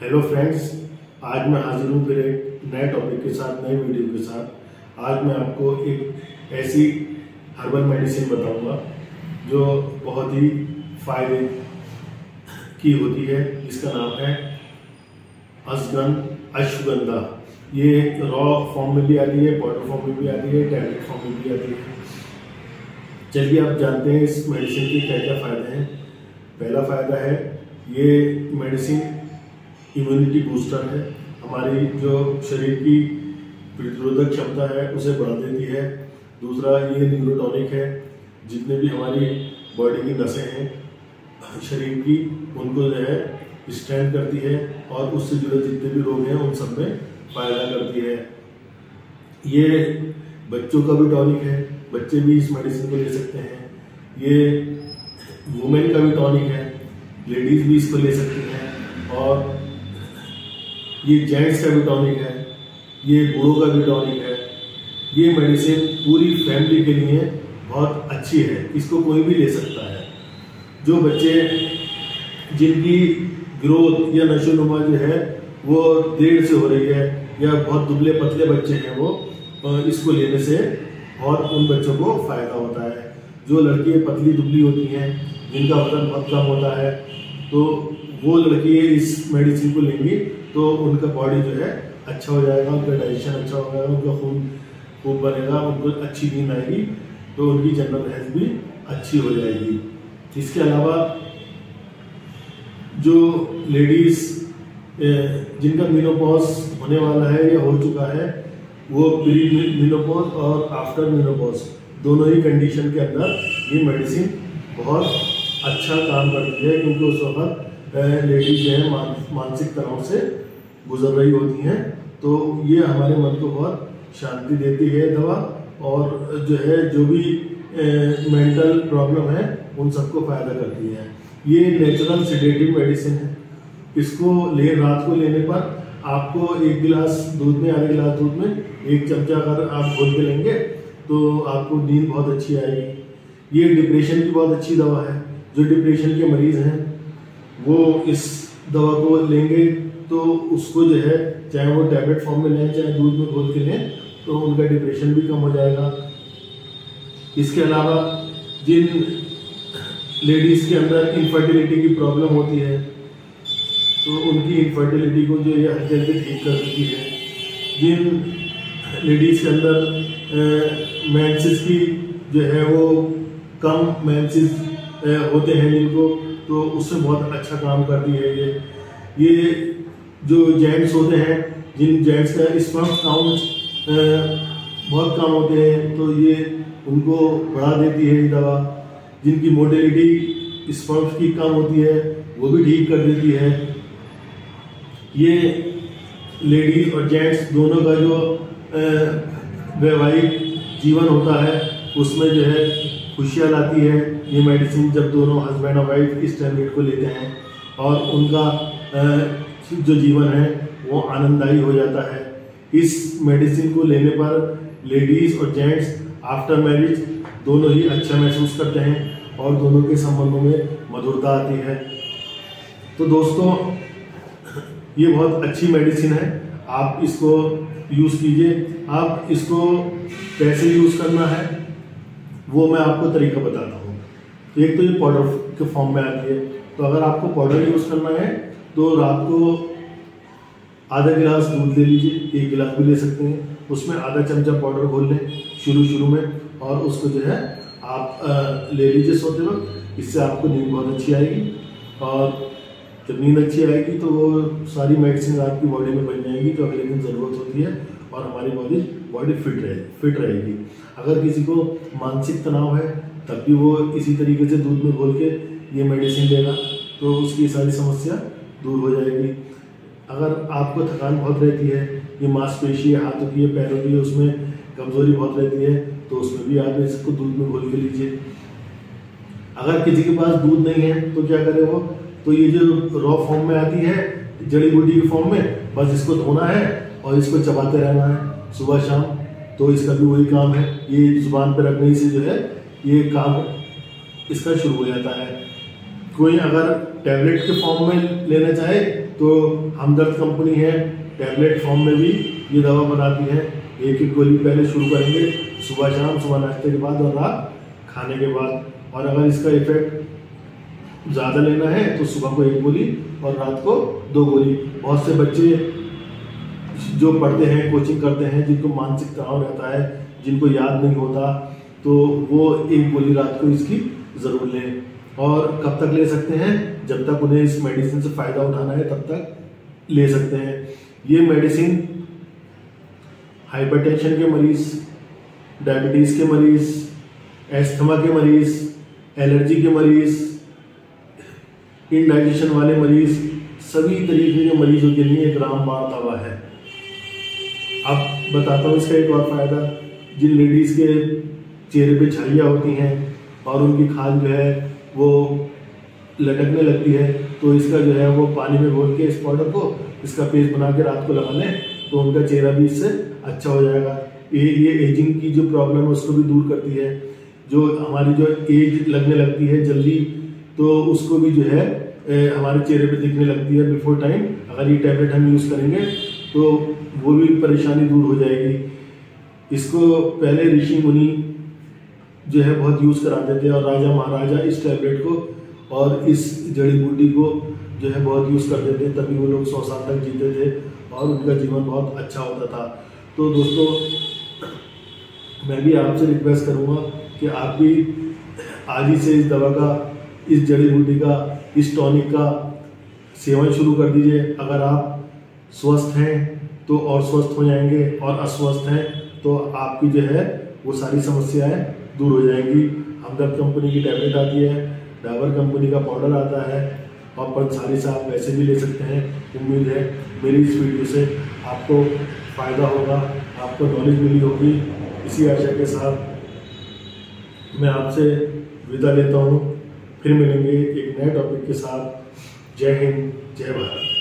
Hello friends, आज मैं हाजिर हूँ फिर एक नए टॉपिक के साथ, नए वीडियो के साथ। आज मैं आपको एक ऐसी हर्बल मेडिसिन बताऊंगा जो बहुत ही फायदे की होती है। इसका नाम है अश्वगंधा। ये रॉ फॉर्म में भी आती है, पाउडर फॉर्म में भी आती है, टैबलेट फॉर्म में भी आती है। चलिए आप जानते हैं इस मेडिसिन के क्या क्या फायदे हैं। पहला फायदा है, ये मेडिसिन इम्यूनिटी बूस्टर है। हमारी जो शरीर की प्रतिरोधक क्षमता है उसे बढ़ा देती है। दूसरा, ये न्यूरोटॉनिक है। जितने भी हमारी बॉडी की नसें हैं शरीर की, उनको जो है स्ट्रेंथ करती है और उससे जुड़े जितने भी रोग हैं उन सब में फायदा करती है। ये बच्चों का भी टॉनिक है, बच्चे भी इस मेडिसिन को ले सकते हैं। ये वुमेन का भी टॉनिक है, लेडीज भी इसको ले सकती हैं। और ये जेंट्स का भी टॉनिक है, ये बूढ़ों का भी टॉनिक है। ये मेडिसिन पूरी फैमिली के लिए बहुत अच्छी है, इसको कोई भी ले सकता है। जो बच्चे जिनकी ग्रोथ या नशोनुमा जो है वो देर से हो रही है या बहुत दुबले पतले बच्चे हैं, वो इसको लेने से बहुत उन बच्चों को फायदा होता है। जो लड़कियां पतली दुबली होती हैं, जिनका वजन बहुत कम होता है, तो वो लड़कियां इस मेडिसिन को लेंगी तो उनका बॉडी जो है अच्छा हो जाएगा, उनका डाइजेशन अच्छा हो जाएगा, उनका खून खूब बनेगा, उनको अच्छी नींद आएगी, तो उनकी जनरल हेल्थ भी अच्छी हो जाएगी। इसके अलावा जो लेडीज जिनका मेनोपॉज होने वाला है या हो चुका है, वो प्री मेनोपॉज और आफ्टर मेनोपॉज दोनों ही कंडीशन के अंदर ये मेडिसिन बहुत अच्छा काम करती है, क्योंकि उस वक्त लेडीज जो है मानसिक तनाव से गुजर रही होती हैं। तो ये हमारे मन को बहुत शांति देती है दवा, और जो है जो भी मेंटल प्रॉब्लम है उन सबको फायदा करती है। ये नेचुरल सेडेटिव मेडिसिन है। इसको रात को लेने पर आपको एक गिलास दूध में, आधे गिलास दूध में 1 चमचा अगर आप घोल के लेंगे तो आपको नींद बहुत अच्छी आएगी। ये डिप्रेशन की बहुत अच्छी दवा है। जो डिप्रेशन के मरीज हैं वो इस दवा को लेंगे तो उसको जो है, चाहे वो टैबलेट फॉर्म में लें चाहे दूध में घोल के लें, तो उनका डिप्रेशन भी कम हो जाएगा। इसके अलावा जिन लेडीज के अंदर इनफर्टिलिटी की प्रॉब्लम होती है, तो उनकी इनफर्टिलिटी को जो ये हल्के हल्के ठीक कर देती है। जिन लेडीज के अंदर मेंसेस की जो है वो कम मेंसेस होते हैं जिनको, तो उससे बहुत अच्छा काम करती है ये जो जेंट्स होते हैं, जिन जेंट्स का स्पर्म काउंट बहुत कम होते हैं, तो ये उनको बढ़ा देती है ये दवा। जिनकी मोटिलिटी स्पर्म की कम होती है वो भी ठीक कर देती है। ये लेडीज और जेंट्स दोनों का जो वैवाहिक जीवन होता है उसमें जो है खुशियाँ लाती है ये मेडिसिन, जब दोनों हस्बैंड और वाइफ इस टैबलेट को लेते हैं और उनका जो जीवन है वो आनंददायी हो जाता है। इस मेडिसिन को लेने पर लेडीज और जेंट्स आफ्टर मैरिज दोनों ही अच्छा महसूस करते हैं और दोनों के संबंधों में मधुरता आती है। तो दोस्तों, ये बहुत अच्छी मेडिसिन है, आप इसको यूज़ कीजिए। आप इसको कैसे यूज़ करना है वो मैं आपको तरीका बताता हूँ। एक तो ये पाउडर के फॉर्म में आती है, तो अगर आपको पाउडर यूज़ करना है तो रात को आधा गिलास दूध ले लीजिए, 1 गिलास भी ले सकते हैं, उसमें आधा चमचा पाउडर घोल लें शुरू में, और उसको जो है आप ले लीजिए सोते वक्त। इससे आपको नींद बहुत अच्छी आएगी, और जब नींद अच्छी आएगी तो वो सारी मेडिसिन आपकी बॉडी में बन जाएगी जो अगले दिन ज़रूरत होती है, और हमारी बॉडी फिट रहेगी। अगर किसी को मानसिक तनाव है तब भी वो इसी तरीके से दूध में घोल के ये मेडिसिन लेगा तो उसकी सारी समस्या दूर हो जाएगी। अगर आपको थकान बहुत रहती है, ये मांसपेशी है हाथों की, पैरों की, उसमें कमजोरी बहुत रहती है, तो उसमें भी आप इसको दूध में घोल के लीजिए। अगर किसी के पास दूध नहीं है तो क्या करे वो, तो ये जो रॉ फॉर्म में आती है जड़ी बूटी के फॉर्म में, बस इसको धोना है और इसको चबाते रहना है सुबह शाम, तो इसका भी वही काम है। ये जुबान पर रखने से जो है ये काम इसका शुरू हो जाता है। कोई अगर टैबलेट के फॉर्म में लेना चाहे तो हमदर्द कंपनी है, टैबलेट फॉर्म में भी ये दवा बनाती है। एक एक गोली पहले शुरू करेंगे सुबह शाम, सुबह नाश्ते के बाद और रात खाने के बाद। और अगर इसका इफेक्ट ज़्यादा लेना है तो सुबह को 1 गोली और रात को 2 गोली। बहुत से बच्चे जो पढ़ते हैं, कोचिंग करते हैं, जिनको मानसिक तनाव रहता है, जिनको याद नहीं होता, तो वो 1 गोली रात को इसकी ज़रूर लें। और कब तक ले सकते हैं? जब तक उन्हें इस मेडिसिन से फ़ायदा उठाना है तब तक ले सकते हैं। ये मेडिसिन हाइपरटेंशन के मरीज़, डायबिटीज़ के मरीज़, एस्थमा के मरीज़, एलर्जी के मरीज़, इनडाइजेशन वाले मरीज़, सभी तरीके के मरीजों के लिए एक रामबाण दवा है। अब बताता हूँ इसका एक और फ़ायदा। जिन लेडीज़ के चेहरे पे झाइयाँ होती हैं और उनकी खाल जो है वो लटकने लगती है, तो इसका जो है वो पानी में घोल के इस पाउडर को इसका पेस्ट बना के रात को लगा लें तो उनका चेहरा भी इससे अच्छा हो जाएगा। ये एजिंग की जो प्रॉब्लम है उसको भी दूर करती है। जो हमारी जो एज लगने लगती है जल्दी, तो उसको भी जो है हमारे चेहरे पे दिखने लगती है बिफोर टाइम। अगर ये टैबलेट हम यूज़ करेंगे तो वो भी परेशानी दूर हो जाएगी। इसको पहले ऋषि मुनि जो है बहुत यूज़ कराते थे और राजा महाराजा इस टैबलेट को और इस जड़ी बूटी को जो है बहुत यूज़ करते थे, तभी वो लोग 100 साल तक जीते थे और उनका जीवन बहुत अच्छा होता था। तो दोस्तों, मैं भी आपसे रिक्वेस्ट करूँगा कि आप भी आज ही से इस दवा का, इस जड़ी बूटी का, इस टॉनिक का सेवन शुरू कर दीजिए। अगर आप स्वस्थ हैं तो और स्वस्थ हो जाएंगे, और अस्वस्थ हैं तो आपकी जो है वो सारी समस्याएं दूर हो जाएंगी। हमदर्द कंपनी की टैबलेट आती है, डाबर कंपनी का पाउडर आता है, और पंसारी से आप वैसे भी ले सकते हैं। उम्मीद है मेरी इस वीडियो से आपको फ़ायदा होगा, आपको नॉलेज मिली होगी। इसी आशा के साथ मैं आपसे विदा लेता हूँ। फिर मिलेंगे एक नए टॉपिक के साथ। जय हिंद, जय भारत।